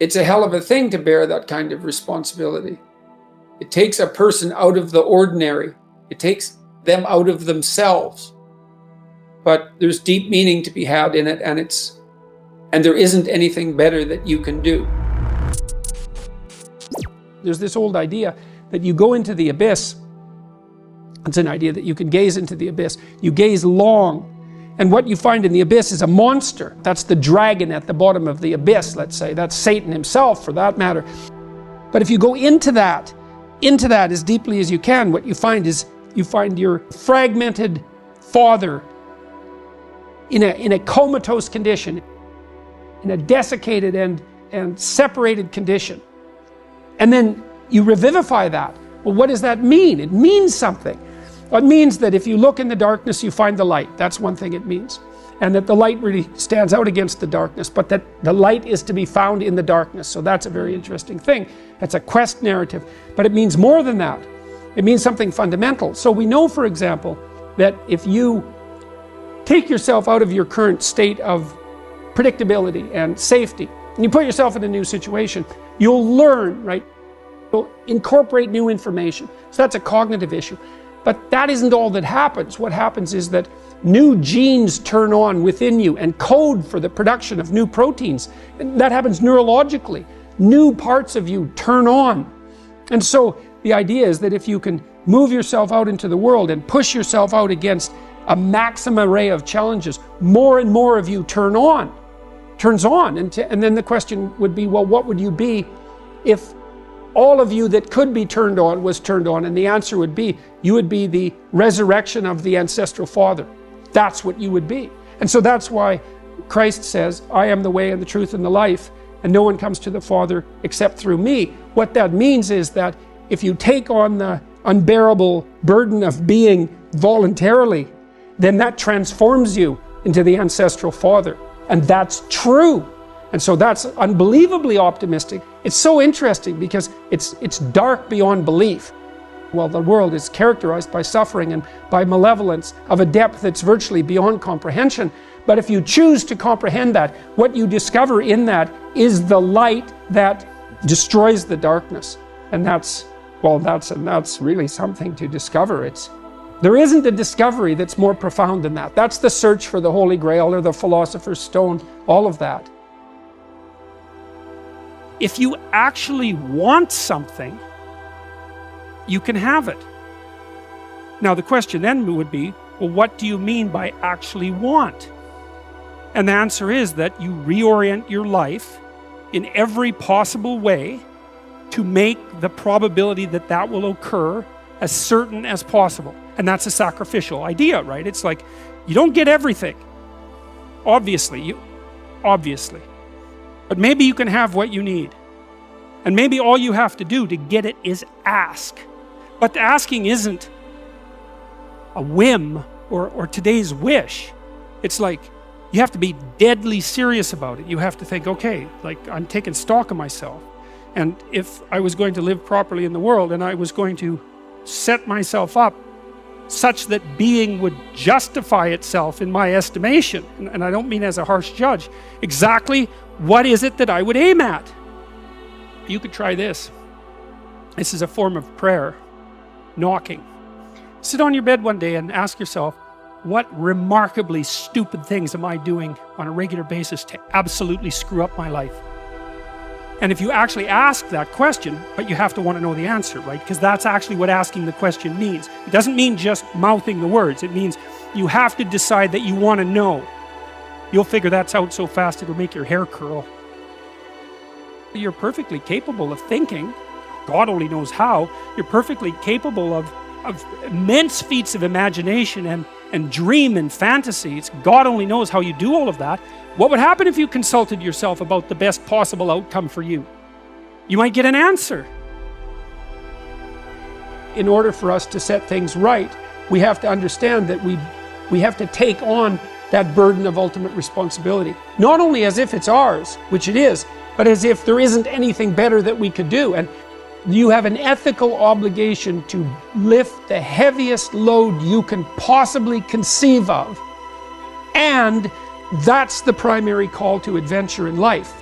It's a hell of a thing to bear that kind of responsibility. It takes a person out of the ordinary. It takes them out of themselves. But there's deep meaning to be had in it, and there isn't anything better that you can do. There's this old idea that you go into the abyss. It's an idea that you can gaze into the abyss. You gaze long, and what you find in the abyss is a monster. That's the dragon at the bottom of the abyss, let's say. That's Satan himself, for that matter. But if you go into that as deeply as you can, what you find is you find your fragmented father in a comatose condition, in a desiccated and separated condition. And then you revivify that. Well, what does that mean? It means something. It means that if you look in the darkness, you find the light. That's one thing it means. And that the light really stands out against the darkness, but that the light is to be found in the darkness. So that's a very interesting thing. That's a quest narrative. But it means more than that. It means something fundamental. So we know, for example, that if you take yourself out of your current state of predictability and safety, and you put yourself in a new situation, you'll learn, right? You'll incorporate new information. So that's a cognitive issue. But that isn't all that happens. What happens is that new genes turn on within you and code for the production of new proteins. And that happens neurologically. New parts of you turn on. And so the idea is that if you can move yourself out into the world and push yourself out against a maximum array of challenges, more and more of you turns on. And then the question would be, well, what would you be if all of you that could be turned on was turned on? And the answer would be, you would be the resurrection of the ancestral father. That's what you would be. And so that's why Christ says, I am the way and the truth and the life, and no one comes to the Father except through me. What that means is that if you take on the unbearable burden of being voluntarily, then that transforms you into the ancestral father. And that's true. And so that's unbelievably optimistic. It's so interesting because it's dark beyond belief. Well, the world is characterized by suffering and by malevolence of a depth that's virtually beyond comprehension. But if you choose to comprehend that, what you discover in that is the light that destroys the darkness. And that's really something to discover. There isn't a discovery that's more profound than that. That's the search for the Holy Grail or the Philosopher's Stone, all of that. If you actually want something, you can have it. Now the question then would be, well, what do you mean by actually want? And the answer is that you reorient your life in every possible way to make the probability that that will occur as certain as possible. And that's a sacrificial idea, right? It's like, you don't get everything. Obviously. But maybe you can have what you need. And maybe all you have to do to get it is ask. But asking isn't a whim or today's wish. It's like, you have to be deadly serious about it. You have to think, okay, like I'm taking stock of myself. And if I was going to live properly in the world and I was going to set myself up such that being would justify itself in my estimation, and I don't mean as a harsh judge, exactly what is it that I would aim at? You could try this. This is a form of prayer, knocking. Sit on your bed one day and ask yourself, what remarkably stupid things am I doing on a regular basis to absolutely screw up my life? And if you actually ask that question, but you have to want to know the answer, right? Because that's actually what asking the question means. It doesn't mean just mouthing the words. It means you have to decide that you want to know. You'll figure that's out so fast it'll make your hair curl. You're perfectly capable of thinking. God only knows how. You're perfectly capable of immense feats of imagination and dream and fantasies. God only knows how you do all of that. What would happen if you consulted yourself about the best possible outcome for you? You might get an answer. In order for us to set things right, we have to understand that we have to take on that burden of ultimate responsibility. Not only as if it's ours, which it is, but as if there isn't anything better that we could do. And you have an ethical obligation to lift the heaviest load you can possibly conceive of. And that's the primary call to adventure in life.